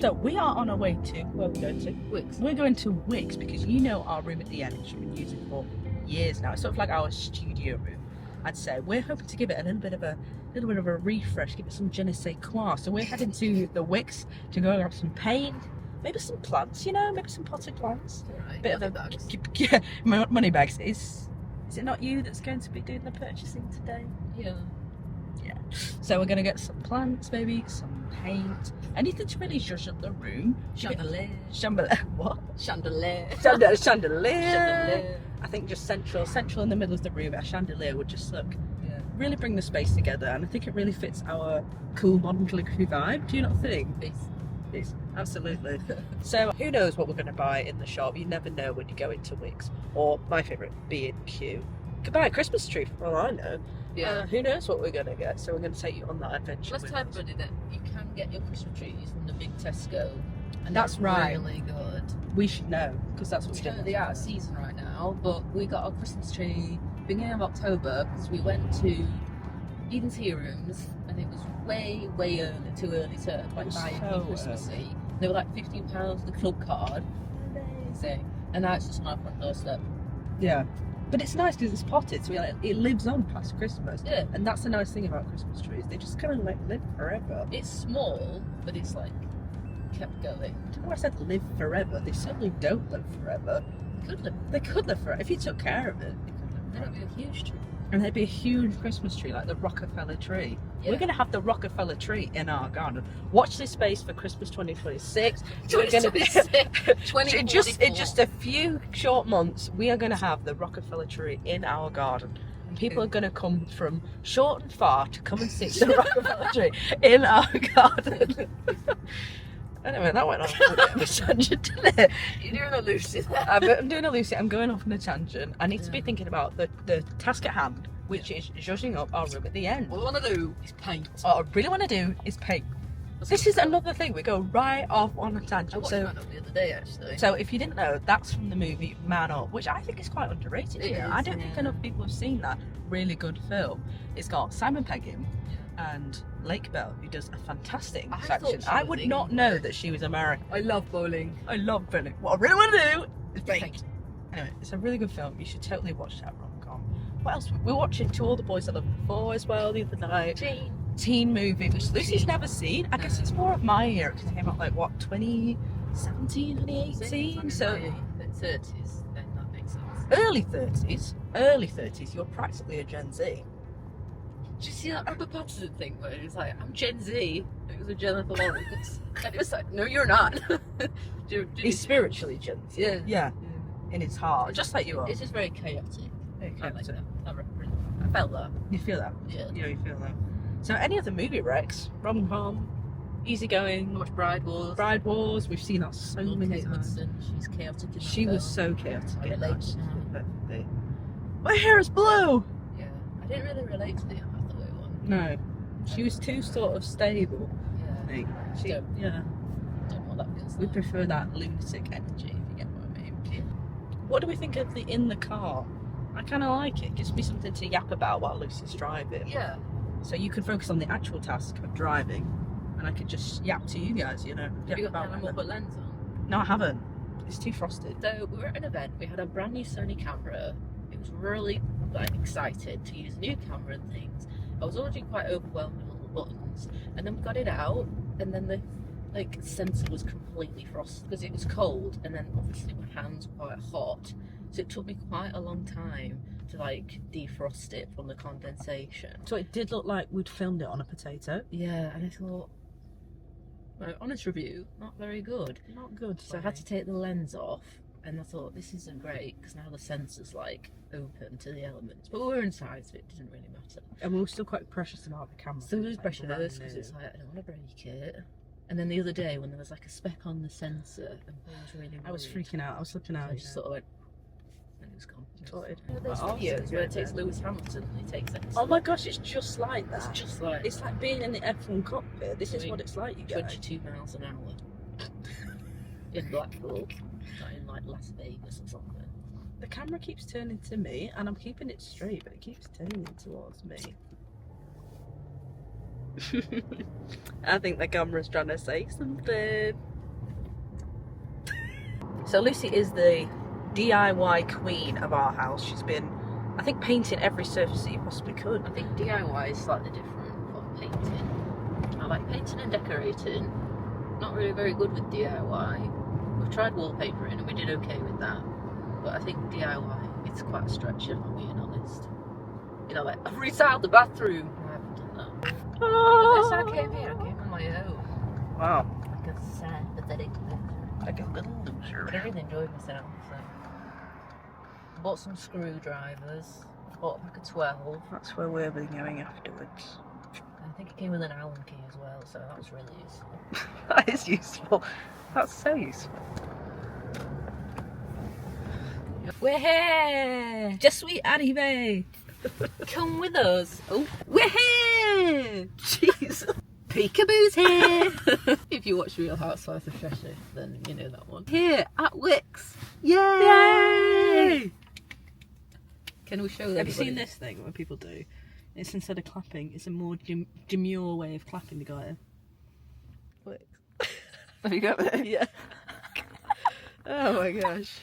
So we are on our way to, where are we going to? Wicks. We're going to Wicks because you know our room at the end, which we've been using for years now. It's sort of like our studio room, I'd say. We're hoping to give it a little bit of a refresh, give it some je ne sais quoi. So we're heading to the Wicks to go grab some paint, maybe some plants, maybe some potted plants. Right, Bit money of a bags. yeah, money bags. Is it not you that's going to be doing the purchasing today? Yeah. Yeah. So we're going to get some plants, maybe some paint, anything to really zhuzh up the room. Chandelier. What? Chandelier. Chandelier. Chandelier. I think just central in the middle of the room. A chandelier would just look Yeah. really bring the space together, and I think it really fits our cool modern calligraphy vibe. Do you not think? Yes, absolutely. So who knows what we're going to buy in the shop? You never know when you go into Wicks, or my favourite B&Q. You could buy a Christmas tree for all I know. Yeah. Who knows what we're going to get? So we're going to take you on that adventure. Let's with tell us. everybody that you can get your Christmas trees from the big Tesco. And That's they're right. really good. We should know because that's what It's we kind of did. the out of season right now, but we got our Christmas tree beginning of October because we went to Eden's Tea Rooms and it was way too early to like buy So anything Christmassy. They were like £15 the club card. Amazing. And now it's just on our front doorstep. Yeah, but it's nice because it's potted, so it lives on past Christmas. Yeah. And that's the nice thing about Christmas trees; they just kind of like live forever. It's small, but it's like kept going. I don't know why I said live forever. They certainly don't live forever. Could live. They could live forever if you took care of it. They could live Then forever. it'd be a huge tree. And there'd be a huge Christmas tree, like the Rockefeller tree. Yeah. We're going to have the Rockefeller tree in our garden. Watch this space for Christmas 2026. We're going to be in just a few short months. We are going to have the Rockefeller tree in our garden. And people are going to come from short and far to come and see the Rockefeller tree in our garden. Anyway, that went on a bit of a tangent, didn't it? You're doing a Lucy there. I'm doing a Lucy. I'm going off on a tangent. I need to be thinking about the task at hand, which is zhuzhing up our room at the end. What I want to do is paint. What I really want to do is paint. This is another thing. We go right off on a I tangent. watched So, Man Up the other day actually. so if you didn't know, that's from the movie Man Up, which I think is quite underrated. It Here, is, I don't think yeah. enough people have seen that really good film. It's got Simon Pegg in and Lake Bell, who does a fantastic I thought section. she I was would not know that she was American. I love bowling. I love Billy. What I really want to do is paint. Paint. Anyway, it's a really good film. You should totally watch that rom-com. What else? We're watching To All the Boys I Loved Before as well the other night. Teen movie, which Lucy's never seen. I guess it's more of my year because it came out like, what, 2017, 2018? So the 30s, then that makes sense. early 30s, you're practically a Gen Z. Did you see that Robert Pattinson thing where it was like, I'm Gen Z? It was a Jennifer Lawrence. And it was like, no, you're not. He's spiritually Gen Z. Yeah. Yeah, in his heart, just like you are. It's just very chaotic. Very I like chaotic. that. I felt that. You feel that? Yeah. Yeah, you feel that. So any other movie recs? Rom-com, easygoing, Watch Bride Wars. Bride Wars, we've seen that so many Kate times. Hudson, she's chaotic in that She was film. so chaotic I in relate that. to She that. did perfectly. My hair is blue! Yeah. I didn't really relate to the Anne Hathaway one. No. She was too sort of stable, I Yeah. think. She, Don't- yeah. Don't know what that feels We like. prefer that lunatic energy, if you get what I mean. Yeah. What do we think of the in the car? I kind of like it. Gives me something to yap about while Lucy's driving. Yeah. So you can focus on the actual task of driving, and I could just yap to you guys, Have yap you got the about animal them. but lens on? No, I haven't. It's too frosted. So we were at an event. We had a brand new Sony camera. It was really excited to use a new camera and things. I was already quite overwhelmed with all the buttons, and then we got it out, and then the sensor was completely frosted because it was cold, and then obviously my hands were quite hot, so it took me quite a long time to defrost it from the condensation. So it did look like we'd filmed it on a potato. Yeah, and I thought, my honest review, not very good. Not good. So I had to take the lens off, and I thought this isn't great because now the sensor's open to the elements. But we were inside, so it didn't really matter. And we were still quite precious about the camera. So we was Like, precious brand because new. it's I don't want to break it. And then the other day when there was a speck on the sensor, and I was really I was worried. freaking out. I was flipping So out. I just sort of went, and it was gone. Sorted. You know those Oh, videos where it takes yeah. Lewis Hamilton and he takes it. Oh my gosh, it's just like It's that. just like It's like being in the F1 cockpit. This is Doing what it's like, you guys. 22 miles an hour in Blackpool, not in Las Vegas or something. The camera keeps turning to me, and I'm keeping it straight, but it keeps turning towards me. I think the camera's trying to say something. So Lucy is the DIY queen of our house. She's been, I think, painting every surface that you possibly could. I think DIY is slightly different from painting. I like painting and decorating. Not really very good with DIY. We've tried wallpapering and we did okay with that. But I think DIY, it's quite a stretch if I'm being honest. You know, like, I've retiled the bathroom. I haven't done that. Oh. The first time I came here, I came on my own. Wow. Like a sad, pathetic loser. Like a little loser. But I really enjoyed myself, so. Bought some screwdrivers. Bought a pack of 12. That's where we'll be going afterwards. I think it came with an Allen key as well, so that was really useful. That is useful. That's so useful. We're here! Je suis arrivé. Come with us. Oh, We're here. Jeez. Peekaboo's here! If you watch Real Housewives of Cheshire, then you know that one. Here at Wicks. Yay! Yay! Can we show them? Have you seen this thing where people do? It's instead of clapping, it's a more demure way of clapping to go in. Have you got it? Yeah. Oh my gosh.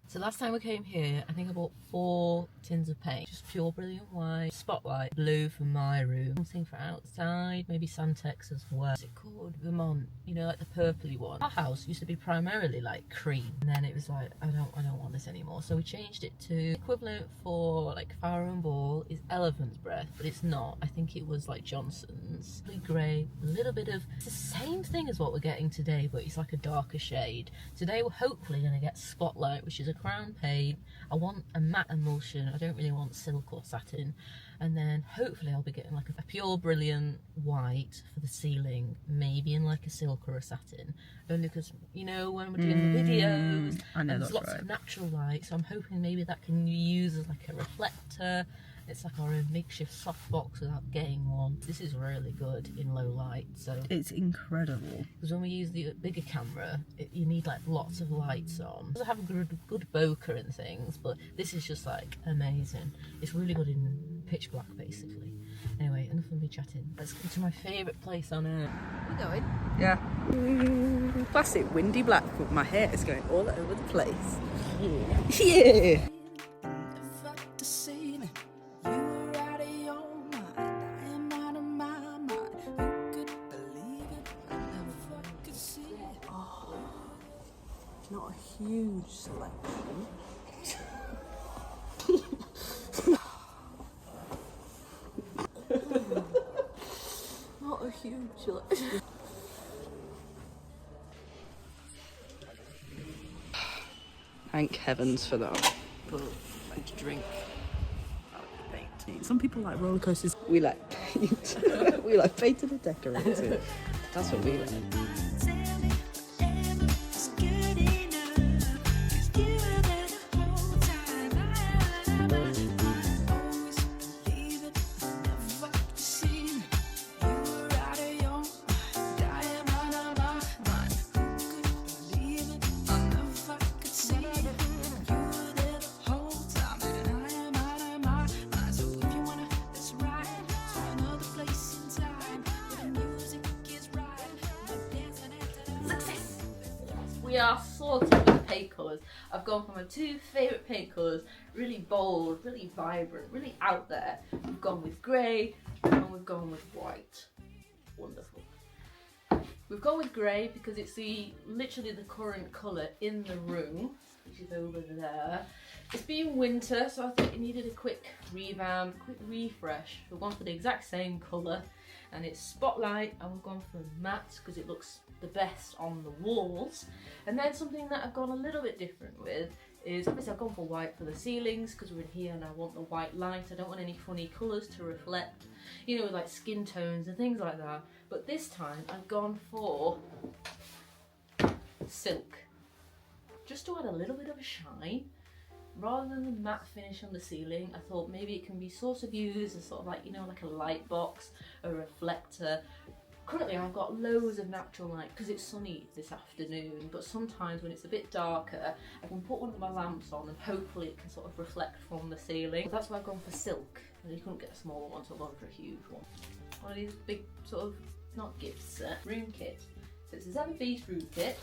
So last time we came here, I think I bought 4 tins of paint. Just pure brilliant white, spotlight blue for my room, something for outside, maybe Santex as well. What's it called? Vermont, you know, like the purpley one. Our house used to be primarily like cream, and then it was like, I don't want this anymore. So we changed it to equivalent for like Fire and Ball is Elephant's Breath, but it's not. I think it was like Johnson's. Grey, a little bit of, it's the same thing as what we're getting today, but it's like a darker shade. Today we're hopefully going to get Spotlight, which is a crown paint. I want a matte emulsion. I don't really want silk or satin. And then hopefully I'll be getting like a pure brilliant white for the ceiling, maybe in like a silk or a satin. Only because, you know, when we're doing the videos, I know there's lots of natural light, so I'm hoping maybe that can be used as like a reflector. It's like our own makeshift softbox without getting one. This is really good in low light, so it's incredible. because when we use the bigger camera, you need like lots of lights on. I have a good bokeh and things, but this is just like amazing. It's really good in pitch black, basically. Anyway, enough of me chatting. Let's go to my favourite place on earth. We're going. Yeah. Classic windy black, but my hair is going all over the place. Yeah. Yeah. Not a huge selection. Not a huge selection. Thank heavens for that. But like to drink. Some people like roller coasters. We like paint. We like painting and decorating. That's what we like. We are sorted with the paint colours. I've gone for my 2 favourite paint colours, really bold, really vibrant, really out there. We've gone with grey and we've gone with white. Wonderful. We've gone with grey because it's literally the current colour in the room, which is over there. It's been winter, so I thought it needed a quick revamp, quick refresh. We've gone for the exact same colour, and it's Spotlight, and we've gone for matte because it looks the best on the walls. And then something that I've gone a little bit different with is, obviously I've gone for white for the ceilings because we're in here and I want the white light. I don't want any funny colours to reflect, you know, with like skin tones and things like that. But this time I've gone for silk, just to add a little bit of a shine. Rather than the matte finish on the ceiling, I thought maybe it can be sort of used as sort of like, you know, like a light box, a reflector. Currently I've got loads of natural light because it's sunny this afternoon, but sometimes when it's a bit darker, I can put one of my lamps on and hopefully it can sort of reflect from the ceiling. So that's why I've gone for silk, and you couldn't get a smaller one, so I've gone for a huge one. One of these big sort of, not gift set, room kit. So it's a 7 piece room kit.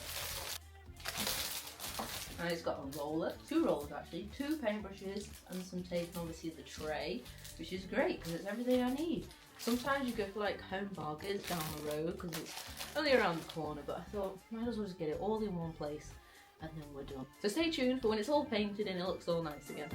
And it's got a roller, 2 rollers actually, 2 paintbrushes and some tape, and obviously the tray, which is great because it's everything I need. Sometimes you go for like home bargains down the road because it's only around the corner, but I thought might as well just get it all in one place and then we're done. So stay tuned for when it's all painted and it looks all nice again.